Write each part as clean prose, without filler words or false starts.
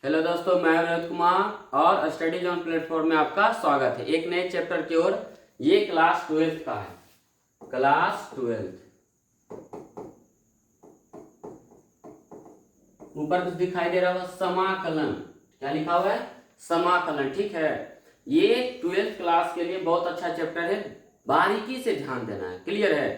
Hello दोस्तों, मैं विनोद कुमार और स्टडी जोन प्लेटफॉर्म में आपका स्वागत है एक नए चैप्टर की ओर। ये क्लास 12th का है, क्लास 12th। ऊपर कुछ दिखाई दे रहा होगा, समाकलन। क्या लिखा हुआ है? समाकलन। ठीक है, ये 12th क्लास के लिए बहुत अच्छा चैप्टर है, बारीकी से ध्यान देना है। क्लियर है?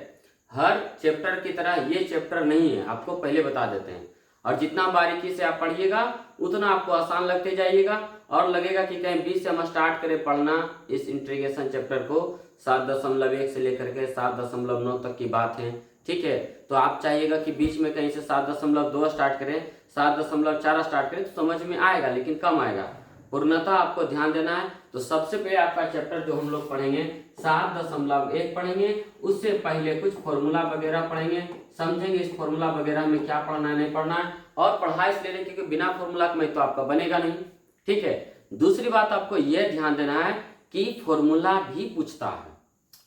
हर चैप्टर की तरह ये चैप्टर नहीं है, आपको पहले बता देते हैं। और जितना बारीकी से आप पढ़िएगा उतना आपको आसान लगते जाइएगा और लगेगा कि कहीं बीच से हम स्टार्ट करें पढ़ना इस इंटीग्रेशन चैप्टर को। 7.1 से लेकर के 7.9 तक की बात है। ठीक है, तो आप चाहिएगा कि बीच में कहीं से 7.2 स्टार्ट करें, 7.4 स्टार्ट करें तो समझ में आएगा, लेकिन कम आएगा। पूर्णतः आपको ध्यान देना है। तो सबसे पहले आपका चैप्टर जो हम लोग पढ़ेंगे 7.1 पढ़ेंगे। उससे पहले कुछ फॉर्मूला वगैरह पढ़ेंगे, समझेंगे इस फॉर्मूला वगैरह में क्या पढ़ना है नहीं पढ़ना है। और पढ़ाई इसलिए नहीं क्योंकि बिना फॉर्मूला में तो आपका बनेगा नहीं। ठीक है, दूसरी बात आपको यह ध्यान देना है कि फॉर्मूला भी पूछता है।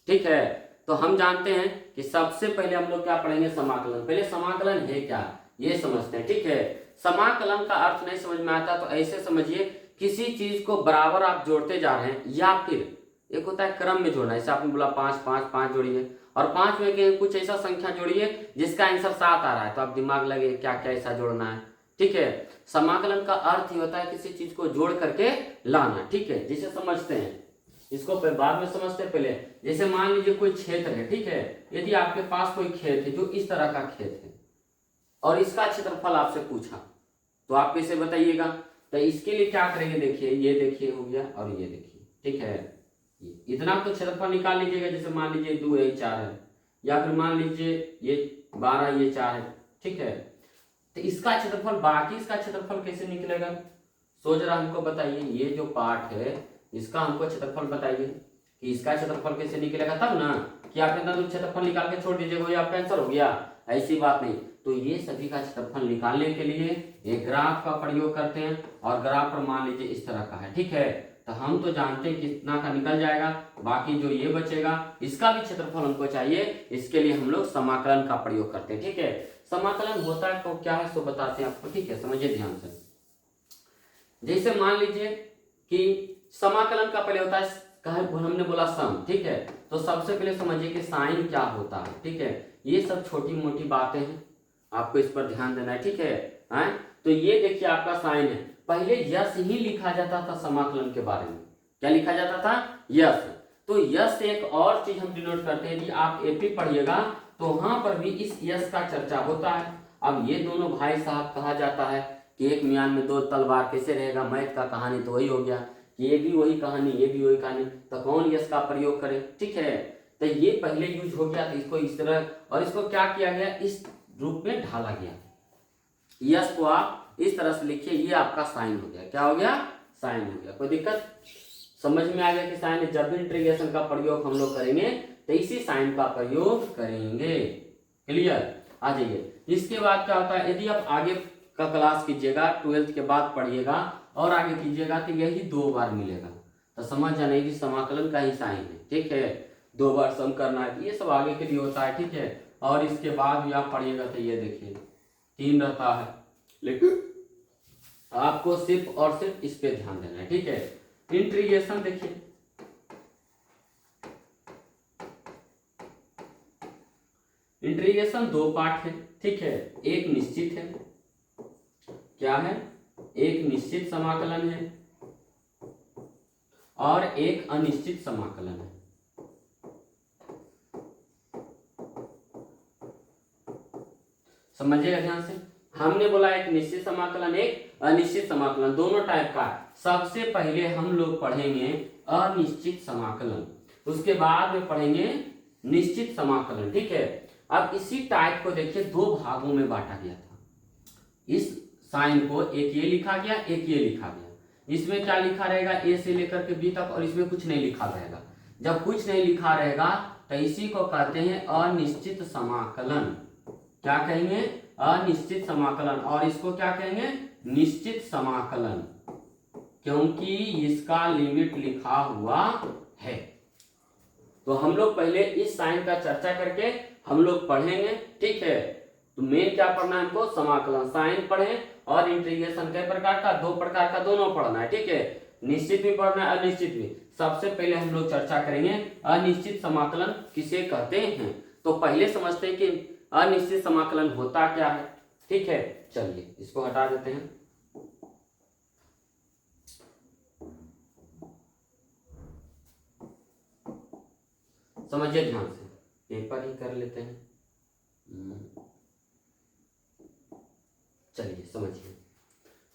ठीक है, तो हम जानते हैं कि सबसे पहले हम लोग क्या पढ़ेंगे, समाकलन। पहले समाकलन है क्या ये समझते हैं। ठीक है, समाकलन का अर्थ नहीं समझ में आता तो ऐसे समझिए, किसी चीज को बराबर आप जोड़ते जा रहे हैं, या फिर एक होता है क्रम में जोड़ना। जैसे आपने बोला 5 5 5 जोड़िए, और 5 में के कुछ ऐसा संख्या जोड़िए जिसका आंसर 7 आ रहा है, तो आप दिमाग लगे क्या क्या ऐसा जोड़ना है। ठीक है, समाकलन का अर्थ ही होता है किसी चीज को जोड़ करके लाना। ठीक है, जिसे समझते हैं, इसको बाद में समझते हैं। पहले जैसे मान लीजिए कोई क्षेत्र है। ठीक है, यदि आपके पास कोई खेत है जो इस तरह का खेत है और इसका क्षेत्रफल आपसे पूछा, तो आप कैसे बताइएगा? तो इसके लिए क्या करेंगे, देखिए ये देखिए हो गया और ये देखिए। ठीक है, इतना तो क्षेत्रफल निकाल लीजिएगा। जैसे मान लीजिए 2 है 4 है, या फिर मान लीजिए ये 12 ये 4 है। ठीक है, तो इसका क्षेत्रफल, बाकी इसका क्षेत्रफल कैसे निकलेगा? सो जरा हमको बताइए, ये जो पार्ट है इसका हमको क्षेत्रफल बताइए कि इसका क्षेत्रफल कैसे निकलेगा, तब ना कि आप इतना तो क्षेत्रफल निकाल के छोड़ दीजिएगा, वही आपका आंसर हो गया। ऐसी बात नहीं। तो ये सभी का क्षेत्रफल निकालने के लिए एक ग्राफ का प्रयोग करते हैं, और ग्राफ पर मान लीजिए इस तरह का है। ठीक है, तो हम तो जानते हैं कितना का निकल जाएगा, बाकी जो ये बचेगा इसका भी क्षेत्रफल हमको चाहिए। इसके लिए हम लोग समाकलन का प्रयोग करते हैं। ठीक है, समाकलन होता है तो क्या है सो बताते हैं आपको। ठीक है, समझिए ध्यान से। जैसे मान लीजिए कि समाकलन का पहले होता है, हमने बोला सम। ठीक है, तो सबसे पहले समझिए कि साइन क्या होता है। ठीक है, ये सब छोटी मोटी बातें हैं, आपको इस पर ध्यान देना है। ठीक है, तो ये देखिए आपका साइन है। पहले यस ही लिखा जाता था समाकलन के बारे में। क्या लिखा जाता था? यस। तो यस से एक और चीज हम डिनोट करते हैं, यदि आप एपी पढ़िएगा तो वहां पर भी इस यस का चर्चा होता है। अब ये दोनों भाई साहब कहा जाता है कि एक मियान में दो तलवार कैसे रहेगा, मैथ का कहानी तो वही हो गया कि ये भी वही कहानी ये भी वही कहानी, तो कौन यस का प्रयोग करे। ठीक है, तो ये पहले यूज हो गया, तो इसको इस तरह, और इसको क्या किया गया, इस रूप में ढाला गया। यस को आप इस तरह से लिखिए, ये आपका साइन हो गया। क्या हो गया? साइन हो गया। कोई दिक्कत? समझ में आ गया कि साइन, जब भी इंटीग्रेशन का प्रयोग हम लोग करेंगे तो इसी साइन का प्रयोग करेंगे। क्लियर? आ जाइए। इसके बाद क्या होता है, यदि आप आगे का क्लास कीजिएगा 12th के बाद पढ़िएगा और आगे कीजिएगा तो यही 2 बार मिलेगा, तो समझ जाने की समाकलन का ही साइन है। ठीक है, 2 बार सम करना है, ये सब आगे के लिए होता है। ठीक है, और इसके बाद भी आप पढ़िएगा तो ये देखिए 3 रहता है, लेकिन आपको सिर्फ और सिर्फ इस पे ध्यान देना है। ठीक है, इंटीग्रेशन देखिए, इंटीग्रेशन 2 पार्ट है। ठीक है, एक निश्चित है, क्या है, एक निश्चित समाकलन है और एक अनिश्चित समाकलन है। समझिएगा ध्यान से, हमने बोला एक निश्चित समाकलन एक अनिश्चित समाकलन, दोनों टाइप का। सबसे पहले हम लोग पढ़ेंगे अनिश्चित समाकलन, उसके बाद में पढ़ेंगे निश्चित समाकलन। ठीक है, अब इसी टाइप को देखिए 2 भागों में बांटा गया था। इस साइन को एक ये लिखा गया, एक ये लिखा गया। इसमें क्या लिखा रहेगा, ए से लेकर के बी तक, और इसमें कुछ नहीं लिखा रहेगा। जब कुछ नहीं लिखा रहेगा तो इसी को कहते हैं अनिश्चित समाकलन। क्या कहेंगे? अनिश्चित समाकलन। और इसको क्या कहेंगे? निश्चित समाकलन, क्योंकि इसका लिमिट लिखा हुआ है। तो हम लोग पहले इस साइन का चर्चा करके हम लोग पढ़ेंगे। ठीक है, तो मेन क्या पढ़ना है हमको, समाकलन। साइन पढ़े और इंटीग्रेशन कई प्रकार का, 2 प्रकार का, दोनों पढ़ना है, ठीक है। निश्चित भी पढ़ना है, अनिश्चित भी। सबसे पहले हम लोग चर्चा करेंगे अनिश्चित समाकलन किसे कहते हैं। तो पहले समझते हैं कि अनिश्चित समाकलन होता क्या है, ठीक है। चलिए इसको हटा देते हैं। समझिए ध्यान से, पेपर ही कर लेते हैं। चलिए समझिए,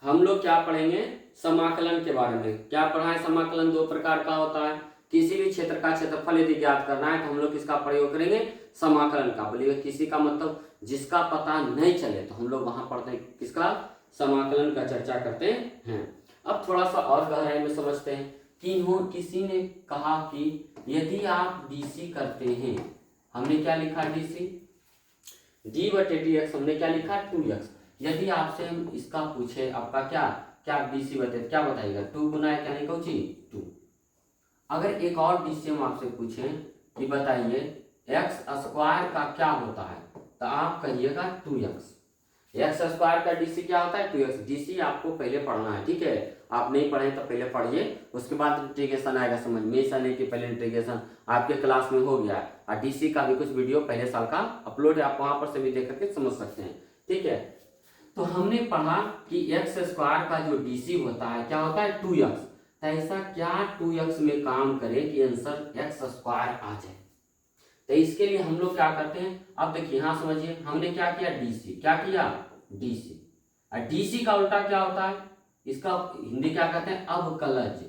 हम लोग क्या पढ़ेंगे, समाकलन के बारे में। क्या पढ़ा है, समाकलन 2 प्रकार का होता है। किसी भी क्षेत्र का क्षेत्रफल यदि ज्ञात करना है तो हम लोग किसका प्रयोग करेंगे, समाकलन का। बोलिए किसी का मतलब जिसका पता नहीं चले तो हम लोग वहां पढ़ते हैं किसका, समाकलन का चर्चा करते हैं। अब थोड़ा सा और गहराई में समझते हैं कि किसी ने कहा कि यदि आप डीसी करते हैं, हमने क्या लिखा डीसी, डी बटे डी एक्स, हमने क्या लिखा 2x। यदि आपसे हम इसका पूछे आपका क्या क्या डीसी बते, क्या बताइएगा, 2 गुना क्या नहीं कौची 2। अगर एक और डीसी हम आपसे पूछें कि बताइए एक्स स्क्वायर का क्या होता है, तो आप कहिएगा 2x। एक्स स्क्वायर का डीसी क्या होता है 2x। डीसी आपको पहले पढ़ना है, ठीक है। आप नहीं पढ़े तो पहले पढ़िए, उसके बाद इंटीग्रेशन आएगा समझ में। ऐसा नहीं कि पहले इंटीग्रेशन आपके क्लास में हो गया, और डीसी का भी कुछ वीडियो पहले साल का अपलोड है, आप वहां पर से भी देख करके समझ सकते हैं, ठीक है। तो हमने पढ़ा कि एक्स स्क्वायर का जो डीसी होता है क्या होता है 2x। तो ऐसा क्या 2x में काम करे कि आंसर एक्स स्क्वायर आ जाए। तो इसके लिए हम लोग क्या करते हैं, अब देखिए यहाँ समझिए, हमने क्या किया डीसी, क्या किया डीसी। और डीसी का उल्टा क्या होता है, इसका हिंदी क्या कहते हैं अवकलज,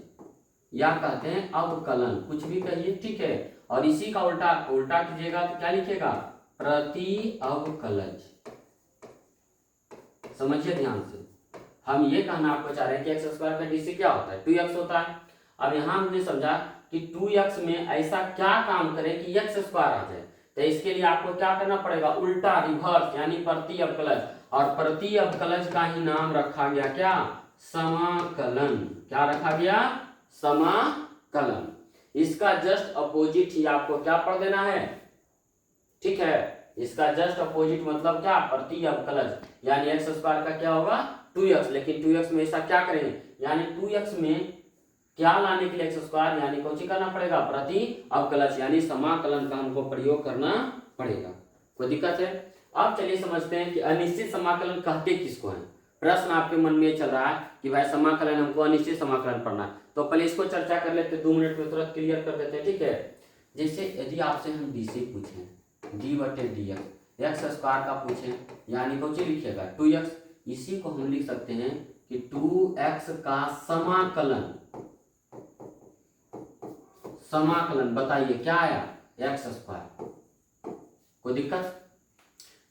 या कहते हैं अवकलन, कुछ भी कहिए, ठीक है। और इसी का उल्टा उल्टा कीजिएगा तो क्या लिखेगा प्रति अवकलज। समझिए ध्यान से, हम ये कहना आपको चाह रहे हैं कि एक्स स्क्वायर का डीसी क्या होता है 2x होता है। अब यहाँ हमने समझा कि 2x में ऐसा क्या काम करे कि एक्स स्क्वायर आ जाए। तो इसके लिए आपको क्या करना पड़ेगा, उल्टा रिवर्स, यानी प्रति अवकलज। और प्रति अवकलज का ही नाम रखा गया क्या, समाकलन। क्या रखा गया, समाकलन। इसका जस्ट अपोजिट ही आपको क्या पढ़ देना है, ठीक है। इसका जस्ट अपोजिट मतलब क्या, प्रति अवकलज, यानी एक्स स्क्वायर का क्या होगा 2x। लेकिन 2x में ऐसा क्या करेंगे, यानी 2x में क्या लाने के लिए एक्स स्क्वायर, यानी कौन सी करना पड़ेगा प्रति अवकलज, यानी समाकलन का हमको प्रयोग करना पड़ेगा। कोई दिक्कत है। अब चलिए समझते हैं कि अनिश्चित समाकलन कहते किसको है। प्रश्न आपके मन में चल रहा है कि भाई समाकलन हमको अनिश्चित समाकलन पढ़ना है, तो पहले इसको चर्चा कर लेते, 2 मिनट में तुरंत क्लियर कर देते हैं, ठीक है। जैसे यदि आपसे हम डीसी पूछें, डी बटे डी एक्स स्क्वायर का पूछें, यानी कौन सी लिखिएगा 2x। इसी को हम लिख सकते हैं कि 2x का समाकलन, समाकलन बताइए क्या आया एक्स स्क्वायर। कोई दिक्कत,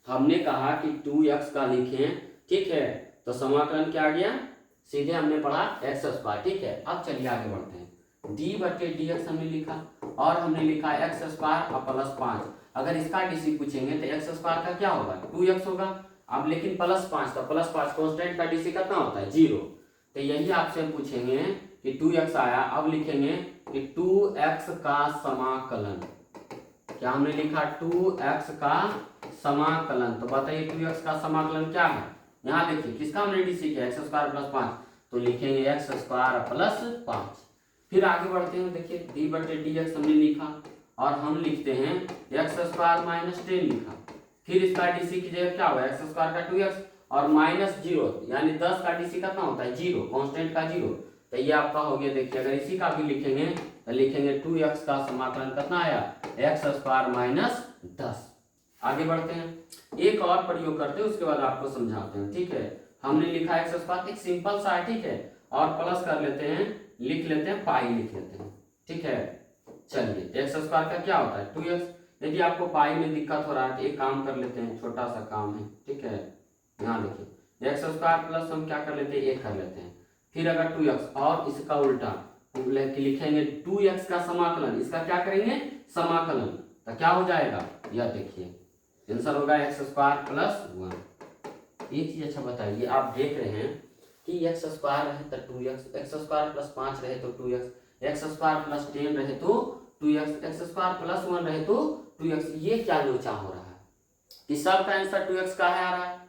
हमने कहा कि 2x का लिखें, ठीक है। तो समाकलन क्या आ गया, सीधे हमने पढ़ा एक्स स्क्वायर, ठीक है। अब चलिए आगे बढ़ते हैं, डी बटे डी एक्स हमने लिखा, और हमने लिखा एक्स स्क्वायर और प्लस 5। अगर इसका डीसी पूछेंगे तो एक्स स्क्वायर का क्या होगा 2x होगा। अब लेकिन प्लस 5, तो प्लस 5 कॉन्स्टेंट का डीसी कितना होता है 0। तो यही आपसे हम पूछेंगे कि 2x आया, अब लिखेंगे कि 2x का समाकलन। क्या हमने लिखा 2x का समाकलन। तो बताइए 2x का समाकलन क्या है, यहाँ देखिए किसका हमने डीसी किया एक्स स्क्वायर प्लस 5, तो लिखेंगे एक्स स्क्वायर प्लस 5। फिर आगे बढ़ते हैं, देखिए डी बटे डी एक्स हमने लिखा, और हम लिखते हैं एक्स स्क्वायर माइनस 10 लिखा। फिर इसका डीसी की जगह क्या हुआ एक्स स्क्वायर का 2x और माइनस 0, यानी 10 का डीसी कितना होता है 0, कांस्टेंट का 0। तो ये आपका हो गया। देखिए अगर इसी का भी लिखेंगे तो लिखेंगे 2x का समाकलन कितना आया एक्स स्क्वायर माइनस 10। आगे बढ़ते हैं, एक और प्रयोग करते हैं, उसके बाद आपको समझाते हैं, ठीक है। हमने लिखा एक्स स्क्वायर, एक सिंपल सा है, ठीक है। और प्लस कर लेते हैं, लिख लेते हैं पाई लिख लेते हैं, ठीक है। चलिए एक्स स्क्वायर का क्या होता है 2x। यदि आपको पाई में दिक्कत हो रहा है तो एक काम कर लेते हैं, छोटा सा काम है, ठीक है। यहाँ देखिए एक्स स्क्वायर प्लस हम क्या कर लेते हैं 1 कर लेते हैं। फिर अगर 2x और इसका उल्टा लिखेंगे 2x का समाकलन, इसका क्या करेंगे समाकलन, तो क्या हो जाएगा यह देखिए आंसर होगा एक्स स्क्वायर प्लस 1। एक चीज अच्छा बताइए, आप देख रहे हैं कि एक्स स्क्वायर रहे तो 2x, एक्स स्क्वायर प्लस 5 रहे तो 2x, एक्स स्क्वायर प्लस 10 रहे तो 2x, एक्स स्क्वायर प्लस 1 रहे तो 2x। ये क्या लोचा हो रहा है कि सबका आंसर 2x का है आ रहा है।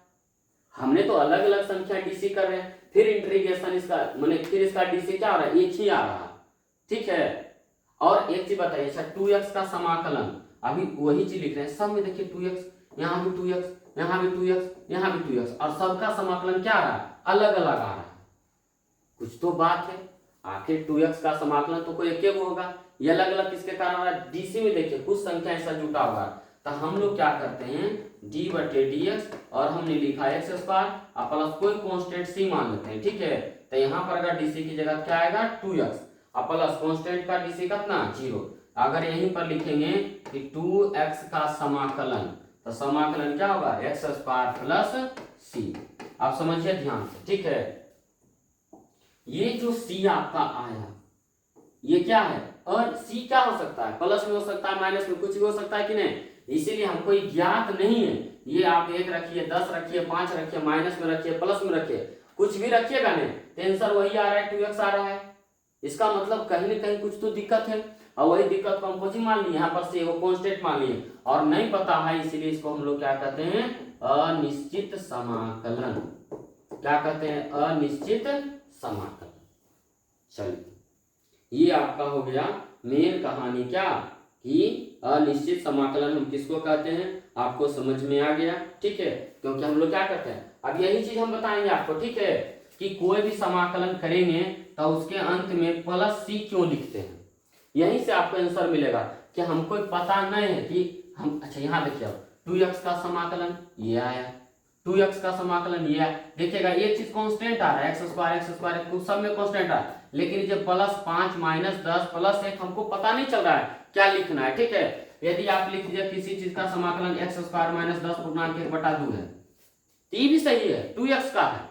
हमने तो अलग अलग संख्या डीसी कर रहे हैं, फिर इंटीग्रेशन इसका माने फिर इसका डीसी क्या हो रहा है, एक ही आ रहा है, ठीक है। और एक चीज बताइए, अच्छा 2x का समाकलन, अभी वही चीज लिख रहे हैं, सब में देखिए 2x, यहाँ भी 2x, यहाँ भी 2x, यहाँ भी 2x, और सबका समाकलन क्या आ रहा है, अलग अलग आ रहा है। कुछ तो बात है, आखिर 2x का समाकलन तो कोई एक होगा, ये अलग अलग किसके कारण आ रहा है, डीसी में देखिए कुछ संख्या ऐसा जुटा होगा, तो हम लोग क्या करते हैं d/dx, और हमने लिखा x स्क्वायर प्लस कोई कांस्टेंट c मान लेते हैं, ठीक है। तो यहाँ पर अगर डीसी की जगह क्या आएगा 2x प्लस कांस्टेंट का डीसी कितना 0। अगर यहीं पर लिखेंगे कि 2x का समाकलन, तो समाकलन क्या होगा x स्क्वायर प्लस c। आप समझिए ध्यान से, ठीक है। ये जो c आपका आया ये क्या है, और c क्या हो सकता है, प्लस में हो सकता है, माइनस में, कुछ भी हो सकता है कि नहीं, इसीलिए हमको ज्ञात नहीं है। ये आप 1 रखिए, 10 रखिए, 5 रखिए, माइनस में रखिए, प्लस में रखिए, कुछ भी रखिएगा नहीं, आंसर वही आ रहा है 2x आ रहा है। इसका मतलब कहीं ना कहीं कुछ तो दिक्कत है, और वही दिक्कत को हम कुछ मान लिए, यहाँ पर से वो कांस्टेंट मान लिए, और नहीं पता है, इसीलिए इसको हम लोग क्या कहते हैं अनिश्चित समाकलन। क्या कहते हैं, अनिश्चित समाकलन। चलिए ये आपका हो गया मेन कहानी, क्या कि अनिश्चित समाकलन हम किसको कहते हैं, आपको समझ में आ गया, ठीक है। क्योंकि हम लोग क्या करते हैं, अब यही चीज हम बताएंगे आपको, ठीक है, कि कोई भी समाकलन करेंगे तो उसके अंत में प्लस c क्यों लिखते हैं, यहीं से आपको आंसर मिलेगा कि हमको पता नहीं है कि हम, अच्छा यहाँ देखिए अब 2x का समाकलन ये आया, 2x का समाकलन ये आया, देखिएगा एक चीज कांस्टेंट आ रहा है x स्क्वायर सब में कांस्टेंट आ रहा है, लेकिन जब +5 - 10 +1 हमको पता नहीं चल रहा है क्या लिखना है, ठीक है। यदि आप लिख दीजिए किसी चीज का समाकलन x स्क्वायर - 10 पूर्णांक 1/2 है, तो ये भी सही है, 2x का है,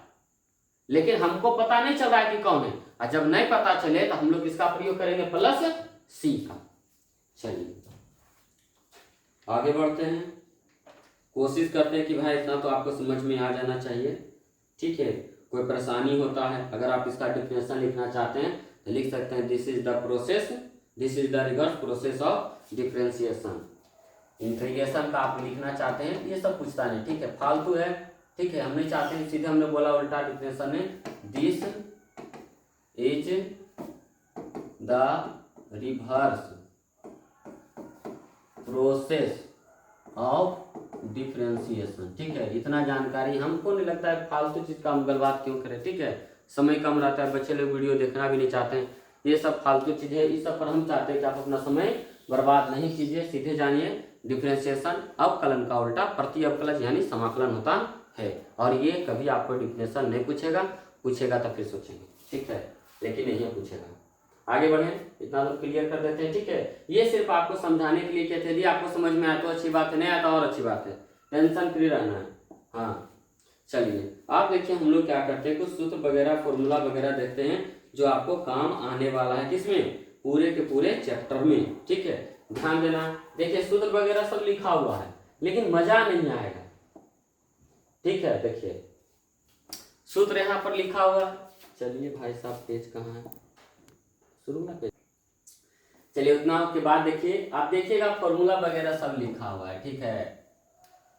लेकिन हमको पता नहीं चल रहा है कि कौन है, और जब नहीं पता चले तो हम लोग इसका प्रयोग करेंगे प्लस c का। चलिए आगे बढ़ते हैं, कोशिश करते हैं कि भाई इतना तो आपको समझ में आ जाना चाहिए, ठीक है। कोई परेशानी होता है, अगर आप इसका डिफिनेशन लिखना चाहते हैं तो लिख सकते हैं this is the process, this is the reverse process of differentiation. Integration का आप लिखना चाहते हैं, ये सब पूछता नहीं, ठीक है, फालतू है, ठीक है, हम नहीं चाहते हैं, सीधे हमने बोला उल्टा डिफरेंशिएशन है, this is the reverse process of differentiation, ठीक है। इतना जानकारी हमको नहीं लगता है, फालतू चीज का हम गलबात क्यों करें, ठीक है। समय कम रहता है, बच्चे लोग वीडियो देखना भी नहीं चाहते हैं, ये सब फालतू चीज है, इस सब पर हम चाहते हैं कि आप अपना समय बर्बाद नहीं कीजिए, सीधे जानिए डिफरेंशिएशन अवकलन का उल्टा प्रति अवकलन यानी समाकलन होता है। और ये कभी आपको डिफरेंशिएशन नहीं पूछेगा तो फिर सोचेंगे, ठीक है, लेकिन नहीं पूछेगा। आगे बढ़े, इतना तो क्लियर कर देते हैं, ठीक है। ये सिर्फ आपको समझाने के लिए कहते हैं, यदि आपको समझ में आया तो अच्छी बात है, नहीं आता और अच्छी बात है, टेंशन फ्री रहना है। हाँ चलिए आप देखिए, हम लोग क्या करते हैं, कुछ सूत्र वगैरह फॉर्मूला वगैरह देखते हैं जो आपको काम आने वाला है, किसमें, पूरे के पूरे चैप्टर में, ठीक है। ध्यान देना, देखिए सूत्र वगैरह सब लिखा हुआ है, लेकिन मजा नहीं आएगा, ठीक है। देखिए सूत्र यहाँ पर लिखा हुआ, चलिए भाई साहब पेज कहाँ है, शुरू में पेज, चलिए उतना के बाद देखिए, आप देखिएगा फॉर्मूला वगैरह सब लिखा हुआ है, ठीक है,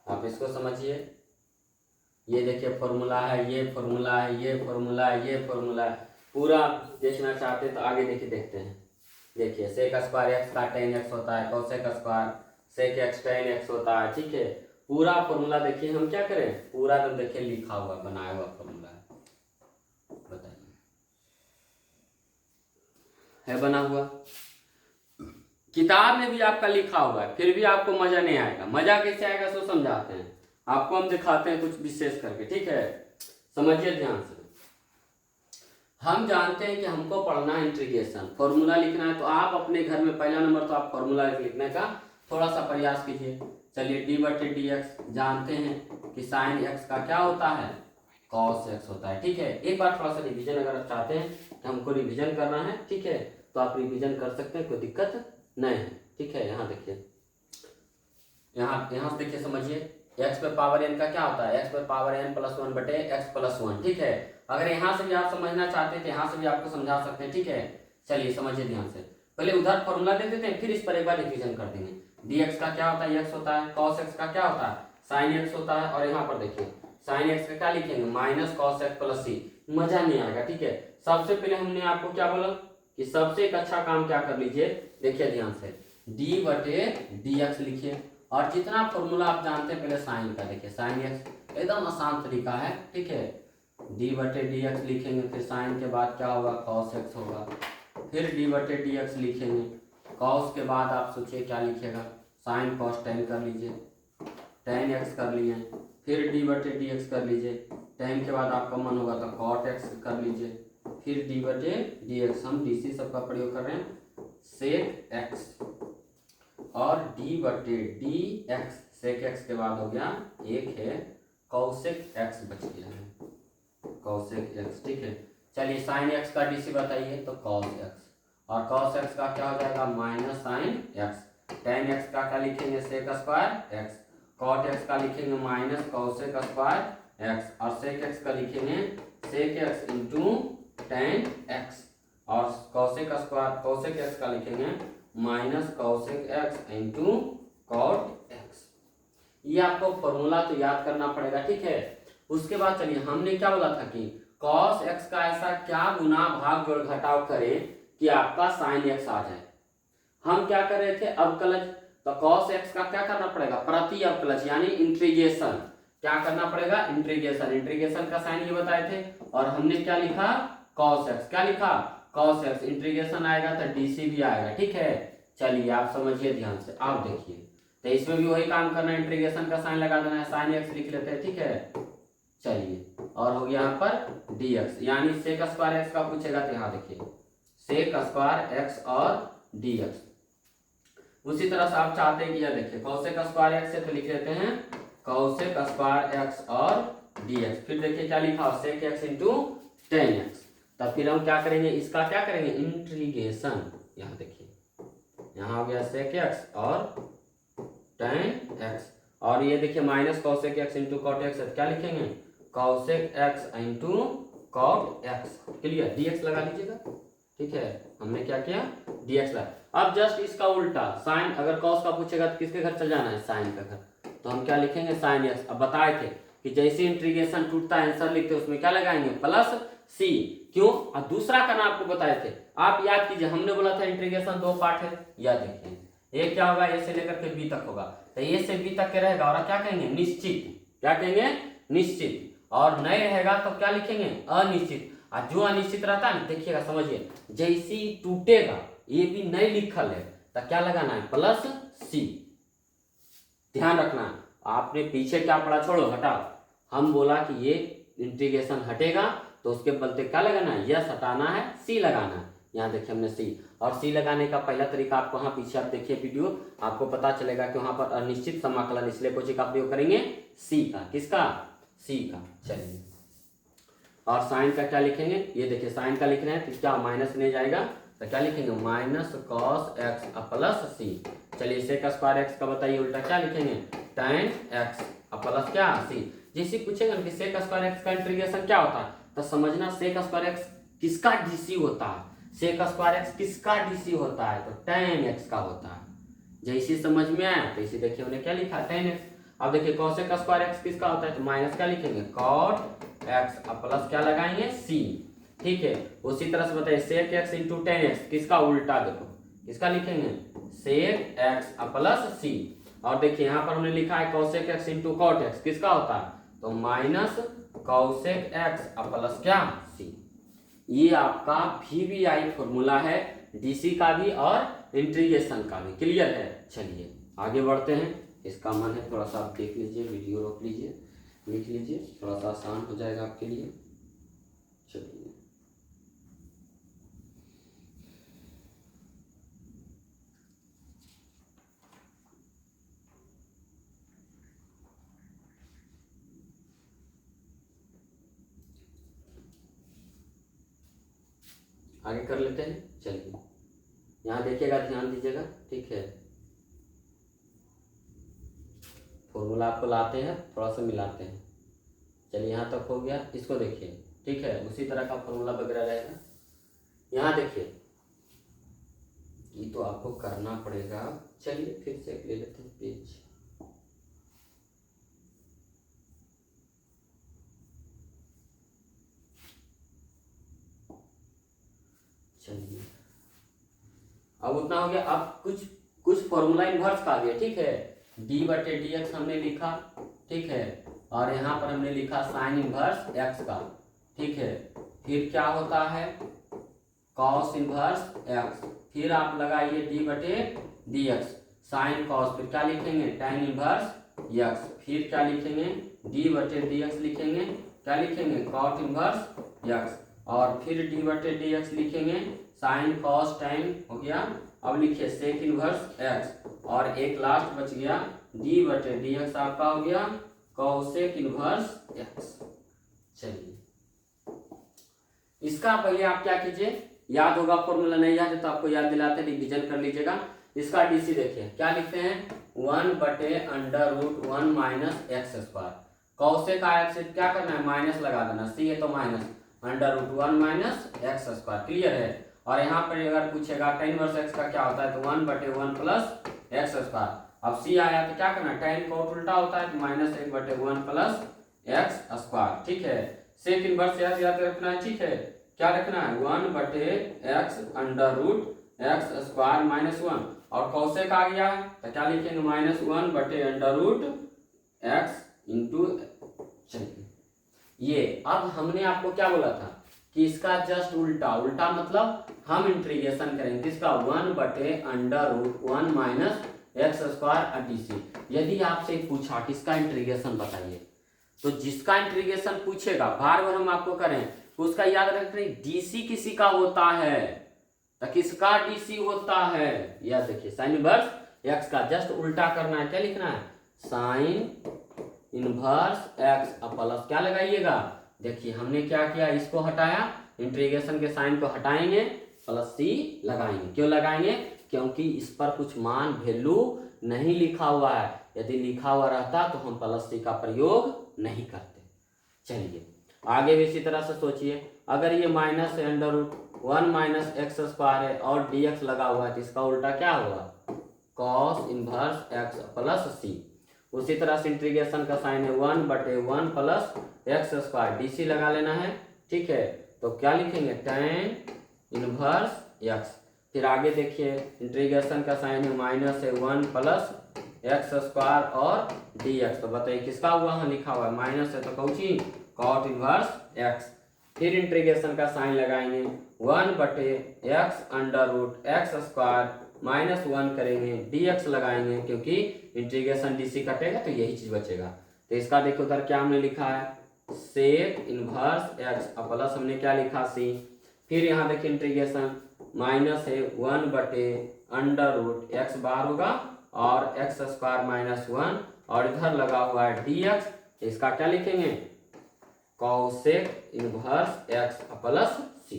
आप इसको समझिए। ये देखिए फॉर्मूला है, ये फॉर्मूला है, ये फॉर्मूला है, ये फॉर्मूला है, पूरा देखना चाहते हैं तो आगे देखिए, देखते हैं। देखिए सेक स्क्वायर x का tan x होता है, cosec square sec x tan x होता है, ठीक है। पूरा फॉर्मूला देखिए, हम क्या करें, पूरा तो देखिए लिखा हुआ बनाया हुआ फॉर्मूला है, बताइए है बना हुआ, किताब में भी आपका लिखा हुआ है, फिर भी आपको मजा नहीं आएगा। मजा कैसे आएगा सो समझाते हैं आपको, हम दिखाते हैं कुछ विशेष करके, ठीक है, समझिए ध्यान से। हम जानते हैं कि हमको पढ़ना है इंटीग्रेशन, फॉर्मूला लिखना है, तो आप अपने घर में पहला नंबर तो आप फॉर्मूला लिखने का थोड़ा सा प्रयास कीजिए। चलिए d/dx जानते हैं कि साइन x का क्या होता है, cos x होता है, ठीक है। एक बार थोड़ा सा रिवीजन अगर आप चाहते हैं कि हमको रिवीजन करना है, ठीक है, तो आप रिवीजन कर सकते हैं, कोई दिक्कत नहीं है, ठीक है। यहाँ देखिए, यहाँ से देखिए, समझिए x पे पावर n का क्या होता है, x पे पावर n + 1/x + 1, ठीक है। अगर यहाँ से भी आप समझना चाहते हैं तो यहाँ से भी आपको समझा सकते हैं, ठीक है। चलिए समझिए ध्यान से, पहले उधर फॉर्मूला देख देते हैं, फिर इस पर एक बार रिवीजन कर देंगे। dx का क्या होता है, x होता है, cos x का क्या होता है, sin x होता है, और यहाँ पर देखिए साइन एक्स का क्या लिखेंगे माइनस कॉस एक्स प्लस सी। मजा नहीं आएगा, ठीक है। सबसे पहले हमने आपको क्या बोला कि सबसे एक अच्छा काम क्या कर लीजिए, देखिए ध्यान से, डी बटे डी एक्स लिखिए, और जितना फॉर्मूला आप जानते हैं पहले साइन का देखिए, साइन एक्स एकदम आसान तरीका है, ठीक है। डी बटे डी एक्स लिखेंगे, फिर साइन के बाद क्या होगा कॉस एक्स होगा, फिर डी बटे डी एक्स लिखेंगे, कॉस के बाद आप सोचिए क्या लिखिएगा, साइन कॉस टेन कर लीजिए, टेन एक्स कर लिए, फिर डी बटे डी एक्स कर लीजिए, टेन के बाद आपका मन होगा तो कॉट एक्स कर लीजिए, फिर डी बटे डी एक्स, हम डी सी सबका प्रयोग कर रहे हैं, सेक एक्स, और डी बटे डी एक्स, सेक एक्स के बाद हो गया एक है कौशिक एक्स बच गया है, कौशिक एक्स, ठीक है। चलिए साइन एक्स का डीसी बताइए तो कॉस एक्स, और कॉस एक्स का क्या हो जाएगा minus sine x, tan x का क्या लिखेंगे sec square x, cot x का लिखेंगे माइनस कौशिक स्क्वायर एक्स, और सेक एक्स का लिखेंगे sec x into tan x, और कौशिक स्क्वायर कौशिक एक्स का लिखेंगे minus cosec x into cot x. ये आपको फॉर्मूला तो याद करना पड़ेगा, ठीक है। उसके बाद चलिए हमने क्या बोला था कि cos x का ऐसा क्या गुना भाग जोड़ घटाव करें कि आपका sin x आ जाए। हम क्या कर रहे थे अवकलज, तो cos x का क्या करना पड़ेगा प्रति अवकलज यानी इंटीग्रेशन, क्या करना पड़ेगा इंटीग्रेशन, इंटीग्रेशन का साइन ये बताए थे, और हमने क्या लिखा cos x, क्या लिखा cos x, इंटीग्रेशन आएगा तो dc भी आएगा, ठीक है। चलिए आप समझिए ध्यान से, आप देखिए, तो इसमें भी वही काम करना है, इंटीग्रेशन का साइन लगा देना है, साइन एक्स लिख लेते हैं, ठीक है। चलिए और हो गया यहाँ पर dx, यानी सेक स्क्वायर एक्स का पूछेगा तो यहाँ देखिए सेक स्क्वायर एक्स और dx। उसी तरह से आप चाहते हैं कि यह देखिए कौशिक स्क्वायर एक्स से तो लिख लेते हैं कौशिक स्क्वायर एक्स और dx, फिर देखिए क्या लिखा sec x into tan x, तब फिर हम क्या करेंगे इसका क्या करेंगे इंटीग्रेशन, यहाँ देखिए यहाँ हो गया सेक एक्स और टेन एक्स, और ये देखिए minus cosec x into cot x, क्या लिखेंगे cosec x into cot x, clear, dx लगा लीजिएगा, ठीक है। हमने क्या किया dx लगा। अब जस्ट इसका उल्टा साइन, अगर कॉस का पूछेगा तो किसके घर चल जाना है साइन का घर, तो हम क्या लिखेंगे साइन एक्स। अब बताए थे कि जैसे इंटीग्रेशन टूटता है आंसर लिखते उसमें क्या लगाएंगे प्लस सी, क्यों, और दूसरा करना आपको बताए थे, आप याद कीजिए हमने बोला था इंटीग्रेशन दो पार्ट है, याद देखिए ये क्या होगा ए से लेकर के बी तक होगा, तो ए से बी तक के रहेगा, और क्या कहेंगे निश्चित, क्या कहेंगे निश्चित, और नहीं रहेगा तो क्या लिखेंगे अनिश्चित, और जो अनिश्चित रहता है देखिएगा समझिए जैसे ही टूटेगा ये भी नहीं लिखल है तो क्या लगाना है प्लस सी, ध्यान रखना। आपने पीछे क्या पढ़ा छोड़ो हटाओ, हम बोला कि ये इंटीग्रेशन हटेगा तो उसके बदले क्या लगाना है यस हटाना है सी लगाना है, यहाँ देखिए हमने सी, और सी लगाने का पहला तरीका आपको वहां पीछे आप देखिए वीडियो, आपको पता चलेगा कि वहां पर अनिश्चित समाकलन, इसलिए कोची का प्रयोग करेंगे सी का, किसका सी का। चलिए और साइन का क्या लिखेंगे, ये देखिए साइन का लिख रहे हैं तो क्या माइनस नहीं जाएगा तो क्या लिखेंगे माइनस कॉस एक्स प्लस सी। चलिए सेक स्क्वायर एक्स का बताइए उल्टा क्या लिखेंगे टेन एक्स प्लस क्या सी। जैसे पूछेगा कि सेक स्क्वायर एक्स का इंटीग्रेशन क्या होता है तो समझना सेक स्क्वायर एक्स किसका डीसी होता है, सेक स्क्वायर एक्स किसका डीसी होता है तो टेन एक्स का होता है। जैसे समझ में आया तो इसे देखिए उन्हें क्या लिखा टेन एक्स। अब देखिए कॉसेक स्क्वायर एक्स किसका होता है तो माइनस क्या लिखेंगे कॉट एक्स प्लस क्या लगाएंगे सी, ठीक है। उसी तरह से बताइए sec x into tan x किसका उल्टा, देखो किसका लिखेंगे सेक एक्स प्लस सी, और देखिए यहाँ पर हमने लिखा है cosec x into cot x किसका होता है तो माइनस कॉसेक एक्स प्लस क्या सी। ये आपका VBI फॉर्मूला है डीसी का भी और इंटीग्रेशन का भी, क्लियर है। चलिए आगे बढ़ते हैं, इसका मन है थोड़ा सा आप देख लीजिए, वीडियो रोक लीजिए, लिख लीजिए, थोड़ा सा आसान हो जाएगा आपके लिए। चलिए आगे कर लेते हैं। चलिए यहाँ देखिएगा ध्यान दीजिएगा, ठीक है। फॉर्मूला आपको लाते हैं थोड़ा सा मिलाते हैं। चलिए यहाँ तक हो गया, इसको देखिए, ठीक है। उसी तरह का फॉर्मूला वगैरह रहेगा। यहाँ देखिए ये तो आपको करना पड़ेगा। चलिए फिर से ले लेते हैं पेज, चलिए अब उतना हो गया। अब कुछ फॉर्मूला इनवर्स का आ गया, ठीक है। डी बटे डी एक्स हमने लिखा, ठीक है, और यहाँ पर हमने लिखा साइन इनवर्स एक्स का, ठीक है। फिर क्या होता है कॉस इनवर्स एक्स, फिर आप लगाइए डी बटे डी एक्स साइन कॉस, फिर क्या लिखेंगे tan इनवर्स एक्स, फिर क्या लिखेंगे डी बटे डी एक्स लिखेंगे, क्या लिखेंगे कॉट इनवर्स एक्स, और फिर डी बटे डी एक्स लिखेंगे साइन कॉस tan हो गया। अब लिखिए सेक इनवर्स एक्स, और एक लास्ट बच गया डी बटे डी एक्स आपका हो गया कॉसेक इनवर्स एक्स। चलिए इसका पहले आप क्या कीजिए, याद होगा फॉर्मूला, नहीं याद है तो आपको याद दिलाते रिवीजन कर लीजिएगा। इसका डीसी देखिए क्या लिखते हैं 1 बटे under root 1 minus x square, cosec आया से क्या करना है माइनस लगा देना, सी है तो minus under root 1 minus x square, clear है। और यहाँ पर अगर पूछेगा tan इनवर्स एक्स का क्या होता है तो 1 बटे 1 प्लस एक्स स्क्वायर, अब सी आया तो क्या करना tan को उल्टा होता है तो माइनस 1 बटे 1 प्लस एक्स स्क्वायर, ठीक है। सेक इनवर्स एक्स याद रखना है, ठीक है, क्या रखना है 1 बटे x under root x square minus 1, और कॉसेक आ गया तो क्या लिखेंगे माइनस 1 बटे अंडर रूट एक्स इंटू। चलिए ये अब हमने आपको क्या बोला था कि इसका जस्ट उल्टा, उल्टा मतलब हम इंटीग्रेशन करेंगे किसका 1 बटे under root 1 minus x square DC. यदि आपसे पूछा किसका इंटीग्रेशन बताइए, तो जिसका इंटीग्रेशन पूछेगा बार बार हम आपको करें तो उसका याद रखना डीसी किसी का होता है, तो किसका डीसी होता है, यह देखिए साइन इनवर्स एक्स का जस्ट उल्टा करना है, क्या लिखना है साइन इनवर्स एक्स, अब प्लस क्या लगाइएगा, देखिए हमने क्या किया इसको हटाया, इंटीग्रेशन के साइन को हटाएंगे प्लस सी लगाएंगे, क्यों लगाएंगे क्योंकि इस पर कुछ मान वैल्यू नहीं लिखा हुआ है, यदि लिखा हुआ रहता तो हम प्लस सी का प्रयोग नहीं करते। चलिए आगे भी इसी तरह से सोचिए, अगर ये माइनस है under root 1 minus x square है और dx लगा हुआ है तो इसका उल्टा क्या होगा कॉस इनवर्स एक्स प्लस सी। उसी तरह से इंटीग्रेशन का साइन है 1 बटे 1 प्लस एक्स स्क्वायर, डीसी लगा लेना है, ठीक है, तो क्या लिखेंगे tan इनवर्स एक्स। फिर आगे देखिए इंटीग्रेशन का साइन है माइनस है 1 प्लस एक्स स्क्वायर और dx, तो बताइए किसका हुआ है लिखा हुआ है माइनस है तो कौची कॉट इनवर्स एक्स। फिर इंटीग्रेशन का साइन लगाएंगे 1 बटे x under root x square minus 1 करेंगे dx लगाएंगे, क्योंकि इंटीग्रेशन डीसी कटेगा तो यही चीज बचेगा। तो इसका देखो उधर क्या हमने लिखा है सेक इनवर्स एक्स, प्लस हमने क्या लिखा सी। फिर यहाँ देखिए इंटीग्रेशन माइनस है 1 बटे अंडर रूट एक्स बार होगा और एक्स स्क्वायर माइनस 1, और इधर लगा हुआ है dx, इसका क्या लिखेंगे कॉसेक इनवर्स एक्स प्लस सी।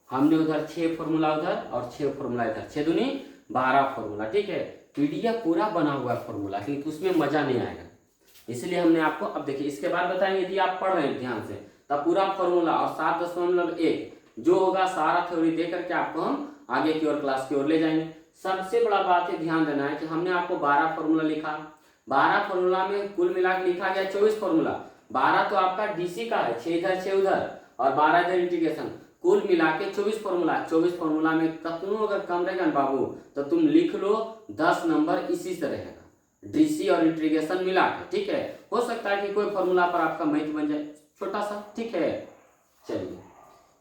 हमने उधर 6 फॉर्मूला उधर और 6 फॉर्मूला इधर, 6 दूनी 12 फॉर्मूला, ठीक है। पीडीएफ पूरा बना हुआ है फॉर्मूला, क्योंकि उसमें मजा नहीं आएगा, इसलिए हमने आपको अब देखिए इसके बाद बताएंगे यदि आप पढ़ रहे हैं ध्यान से तब पूरा फॉर्मूला और 7.1 जो होगा सारा थ्योरी दे करके आपको हम आगे की ओर क्लास की ओर ले जाएंगे। सबसे बड़ा बात है ध्यान देना है कि हमने आपको 12 फॉर्मूला लिखा, 12 फॉर्मूला में कुल मिला के लिखा गया 24 फॉर्मूला, 12 तो आपका डीसी का है 6 इधर 6 उधर और 12 इधर इंटीग्रेशन, कुल मिला के 24 फॉर्मूला। 24 फॉर्मूला में कतनों अगर कम रहेगा ना बाबू तो तुम लिख लो 10 नंबर इसी से रहेगा डीसी और इंटीग्रेशन मिला के, ठीक है। हो सकता है कि कोई फॉर्मूला पर आपका मैथ बन जाए छोटा सा, ठीक है। चलिए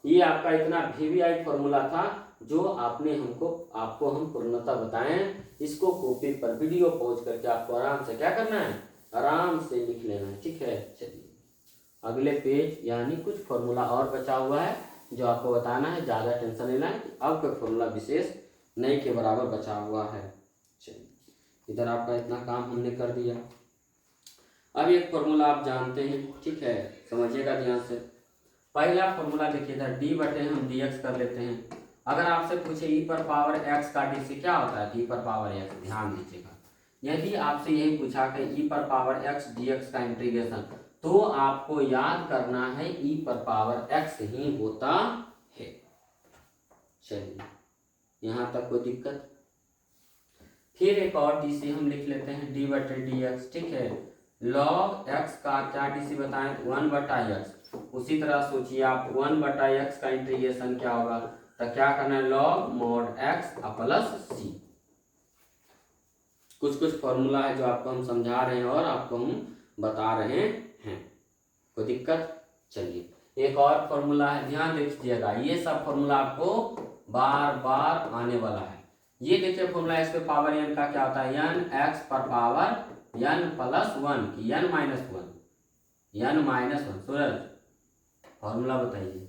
ये आपका इतना वीवीआई फॉर्मूला था जो आपको हम पूर्णतः बताएं, इसको कॉपी पर वीडियो पॉज करके आपको आराम से क्या करना है आराम से लिख लेना है, ठीक है। चलिए अगले पेज यानी कुछ फॉर्मूला और बचा हुआ है जो आपको बताना है, ज्यादा टेंशन नहीं लेना है, अब कोई फॉर्मूला विशेष नहीं के बराबर बचा हुआ है। चलिए इधर आपका इतना काम हमने कर दिया। अब एक फॉर्मूला आप जानते हैं, ठीक है, समझिएगा ध्यान से। पहला फॉर्मूला देखिए इधर डी बटे हम dx कर लेते हैं। अगर आपसे पूछे e पर पावर x का डीसी क्या होता है, d पर पावर x, ध्यान दीजिएगा। यदि आपसे यही पूछा कि e पर पावर x dx का इंटीग्रेशन, तो आपको याद करना है e पर पावर x ही होता है। चलिए यहां तक कोई दिक्कत। फिर एक और डीसी हम लिख लेते हैं d बटे dx, ठीक है। log x का क्या डीसी बताएं 1 बटा x, उसी तरह सोचिए आप 1 बटा x का इंटीग्रेशन क्या होगा तो क्या करना है, लॉग मॉड एक्स प्लस सी। कुछ कुछ फॉर्मूला है जो आपको हम समझा रहे हैं और आपको हम बता रहे हैं, कोई दिक्कत? चलिए एक और फॉर्मूला है, ध्यान दीजिएगा, ये सब फॉर्मूला आपको बार बार आने वाला है। ये देखिए फॉर्मूला एक्स पे पावर एन का क्या होता है, एन एक्स पर पावर एन प्लस वन की n minus one, n minus one. Suraj formula बताइए,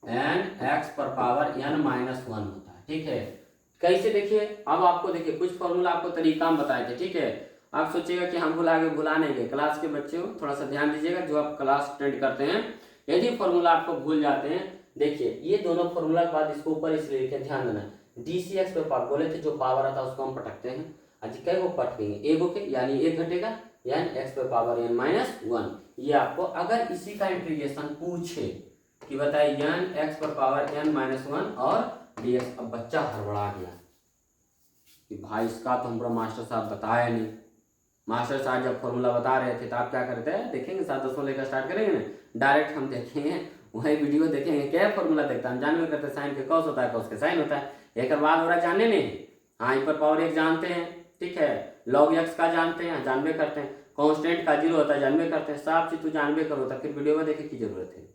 एन एक्स पर पावर एन माइनस वन होता है, ठीक है। कैसे देखिए, अब आपको देखिए कुछ फॉर्मूला आपको तरीका हम बताए थे, ठीक है। आप सोचिएगा कि हम भुला नहीं गए, क्लास के बच्चे हो थोड़ा सा ध्यान दीजिएगा, जो आप क्लास अटेंड करते हैं। यदि फॉर्मूला आपको भूल जाते हैं, देखिए ये दोनों फॉर्मूला के बाद इसको ऊपर इसलिए लिखे, ध्यान देना, डी सी एक्स पे पावर बोले थे, जो पावर आता है उसको हम पटकते हैं। आज कई वो पटकेंगे, ए बुके यानी एक घटेगा, एन एक्स पे पावर एन माइनस वन। ये आपको अगर इसी का इंटीग्रेशन पूछे कि बताइए एन एक्स पर पावर एन माइनस वन और डी एक्स, अब बच्चा हड़बड़ा गया कि भाई इसका तो हमारा मास्टर साहब बताया नहीं। मास्टर साहब जब फॉर्मूला बता रहे थे तो आप क्या करते हैं, देखेंगे 7-10 लेकर स्टार्ट करेंगे ना, डायरेक्ट हम देखेंगे वही वीडियो देखेंगे, क्या फॉर्मूला देखता हम जानवे करते, साइन के कॉस होता है, कॉस के साइन होता है, एक बात हो रहा है जानने नहीं। हाँ ई पर पावर एक जानते हैं, ठीक है, लॉग एक्स का जानते हैं, जानवे करते हैं, कॉन्स्टेंट का 0 होता है जानवे करते हैं, सब चीज तो जानवे करो होता है, फिर वीडियो में देखे की जरूरत है।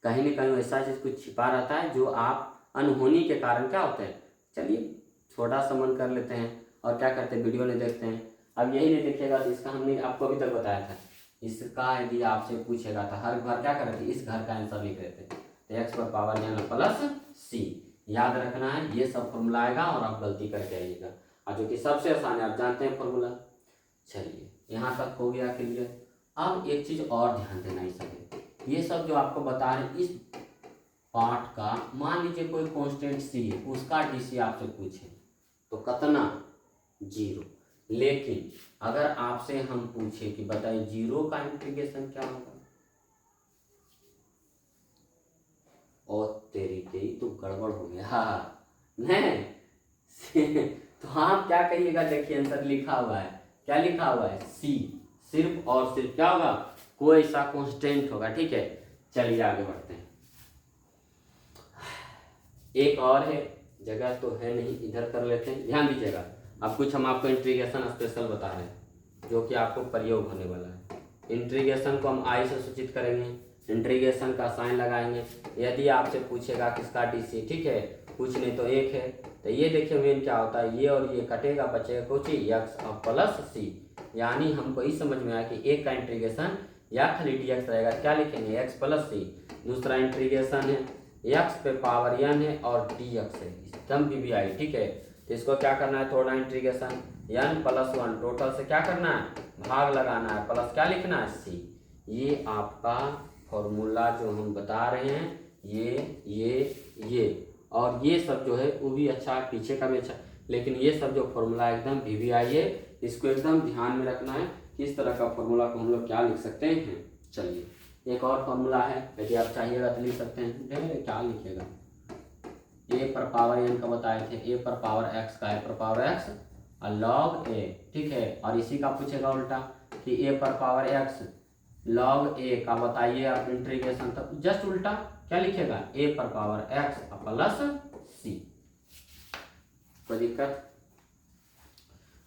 कहीं ना कहीं ऐसा चीज कुछ छिपा रहता है जो आप अनहोनी के कारण क्या होते हैं। चलिए छोटा सा मन कर लेते हैं और क्या करते हैं, वीडियो नहीं देखते हैं। अब यही नहीं देखिएगा तो इसका हमने आपको अभी तक बताया था, इसका यदि आपसे पूछेगा तो हर बार क्या करते, इस घर का आंसर लिख देते, तो एक्स पर पावर एन प्लस सी, याद रखना है, ये सब फॉर्मूला आएगा और आप गलती करके आइएगा, और जो कि सबसे आसान है, आप जानते हैं फॉर्मूला। चलिए यहाँ तक हो गया क्लियर। अब एक चीज और ध्यान देना, इस समय ये सब जो आपको बता रहे इस पार्ट का, मान लीजिए कोई कांस्टेंट सी है, उसका डीसी आपसे पूछे तो कितना, 0। लेकिन अगर आपसे हम पूछे कि बताइए 0 का इंटीग्रेशन क्या होगा, और तेरी तेरी तो गड़बड़ हो गया, हाँ नहीं तो आप क्या कहिएगा, देखिए आंसर लिखा हुआ है, क्या लिखा हुआ है, सी, सिर्फ और सिर्फ क्या होगा, कोई सा कांस्टेंट होगा, ठीक है। चलिए आगे बढ़ते हैं। एक और है, जगह तो है नहीं, इधर कर लेते हैं, ध्यान दीजिएगा। अब कुछ हम आपको इंटीग्रेशन स्पेशल बता रहे हैं जो कि आपको प्रयोग होने वाला है। इंटीग्रेशन को हम आई से सूचित करेंगे, इंटीग्रेशन का साइन लगाएंगे। यदि आपसे पूछेगा किसका डीसी, ठीक है, कुछ नहीं तो एक है, तो ये देखिए मेन क्या होता है, ये और ये कटेगा, बचेगा कुछ ही, एक्स प्लस सी, यानी हमको इस समझ में आया कि एक का इंटीग्रेशन या खाली डी एक्स रहेगा, क्या लिखेंगे, एक्स प्लस सी। दूसरा इंटीग्रेशन है एक्स पे पावर एन है और डी एक्स है, एकदम वीवीआई, ठीक है। तो इसको क्या करना है, थोड़ा integration n plus one, total से क्या करना है, भाग लगाना है, प्लस क्या लिखना है, सी। ये आपका फॉर्मूला जो हम बता रहे हैं, ये और ये सब जो है वो भी अच्छा है, पीछे का भी अच्छा, लेकिन ये सब जो फॉर्मूला एकदम वीवीआई है, इसको एकदम ध्यान में रखना है कि इस तरह का फॉर्मूला को हम लोग क्या लिख सकते हैं। चलिए एक और फॉर्मूला है, यदि आप चाहिएगा तो लिख सकते हैं, क्या लिखिएगा, ए पर पावर एन का बताए थे, ए पर पावर एक्स का, ए पर पावर एक्स और लॉग ए, ठीक है। और इसी का पूछेगा उल्टा कि ए पर पावर एक्स लॉग ए का बताइए आप इंटीग्रेशन, तो जस्ट उल्टा क्या लिखेगा, ए पर पावर एक्स प्लस सी, कोई दिक्कत।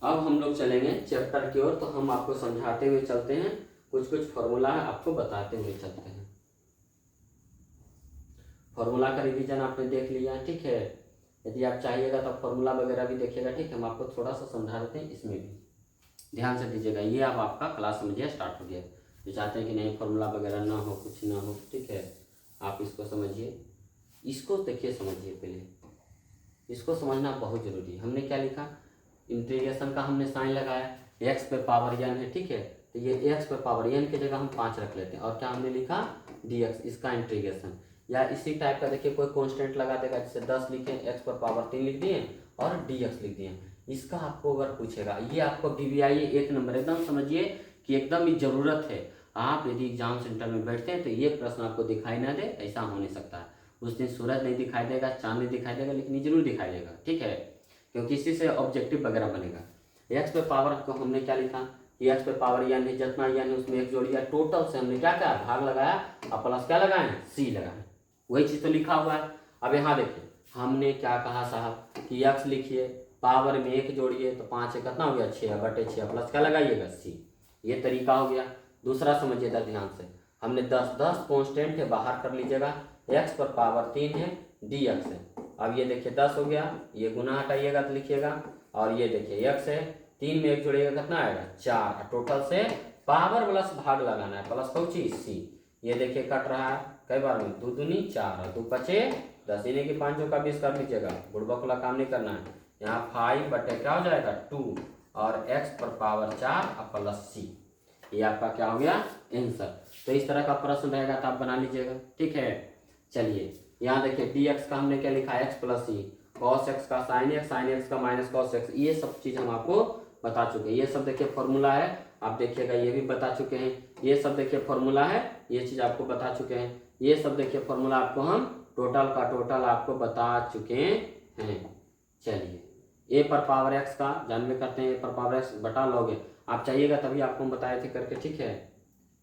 अब हम लोग चलेंगे चैप्टर की ओर, तो हम आपको समझाते हुए चलते हैं, कुछ फॉर्मूला आपको बताते हुए चलते हैं। फॉर्मूला का रिवीजन आपने देख लिया, ठीक है। यदि आप चाहिएगा तो फॉर्मूला वगैरह भी देखिएगा, ठीक है, हम आपको थोड़ा सा समझा देते हैं, इसमें भी ध्यान से दीजिएगा। ये अब आपका क्लास समझिए स्टार्ट हो गया, जो चाहते हैं कि नहीं फॉर्मूला वगैरह ना हो, कुछ ना हो, ठीक है, आप इसको समझिए, इसको देखिए, समझिए, पहले इसको समझना बहुत जरूरी है। हमने क्या लिखा, इंटीग्रेशन का हमने साइन लगाया, एक्स पे पावर एन है, ठीक है, तो ये एक्स पे पावर एन की जगह हम 5 रख लेते हैं, और क्या हमने लिखा, डी एक्स, इसका इंटीग्रेशन। या इसी टाइप का देखिए कोई कांस्टेंट लगा देगा, जैसे 10 लिखे, एक्स पर पावर 3 लिख दिए और डी एक्स लिख दिए, इसका आपको अगर पूछेगा, ये आपको वीवीआई 1 नंबर, एकदम समझिए कि एकदम ही जरूरत है। आप यदि एग्जाम सेंटर में बैठते हैं तो ये प्रश्न आपको दिखाई ना दे, ऐसा हो नहीं सकता। उस दिन सूरज नहीं दिखाई देगा, चांद नहीं दिखाई देगा, लेकिन ये जरूर दिखाई देगा, ठीक है, क्योंकि इसी से ऑब्जेक्टिव वगैरह बनेगा। एक्स पे पावर को हमने क्या लिखा, एक्स पे पावर यानी जितना यानी उसमें एक जोड़िया, टोटल से हमने क्या किया, भाग लगाया और प्लस क्या लगाए, सी लगाए, वही चीज़ तो लिखा हुआ है। अब यहाँ देखिए हमने क्या कहा साहब कि x लिखिए, पावर में 1 जोड़िए तो 5 है कितना हो गया 6/6 प्लस क्या लगाइएगा c। ये तरीका हो गया। दूसरा समझिएगा ध्यान से, हमने 10 कॉन्स्टेंट है बाहर कर लीजिएगा, x पर पावर 3 है dx है। अब ये देखिए 10 हो गया, ये गुना हटाइएगा तो लिखिएगा, और ये देखिए x है 3 में 1 जोड़िएगा कितना आएगा 4। टोटल से पावर प्लस भाग लगाना है, प्लस कौची c। ये देखिए कट रहा है कई बार में, 2 दूनी 4 और 2 पचे 10, इन्हें की 5 का 20 कर लीजिएगा, बुड़बक वाला काम नहीं करना है। यहाँ 5 बटे क्या हो जाएगा 2 और x पर पावर 4 और प्लस c। ये आपका क्या हो गया आंसर। तो इस तरह का प्रश्न रहेगा तो आप बना लीजिएगा, ठीक है। चलिए यहाँ देखिए dx का हमने क्या लिखा है x plus c, cos x का sin x का माइनस cos x, ये सब चीज़ हम आपको बता चुके हैं। ये सब देखिए फॉर्मूला है, आप देखिएगा ये भी बता चुके हैं। ये सब देखिए फॉर्मूला है, ये चीज़ आपको बता चुके हैं। ये सब देखिए फॉर्मूला आपको हम टोटल का टोटल आपको बता चुके हैं। चलिए a पर पावर x का जानवे करते हैं, a पर पावर x बटा लोगे, आप चाहिएगा तभी आपको हम बताए थे करके, ठीक है।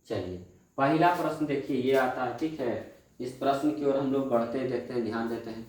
चलिए पहला प्रश्न देखिए ये आता है, ठीक है। इस प्रश्न की ओर हम लोग बढ़ते देखते हैं, ध्यान देते हैं।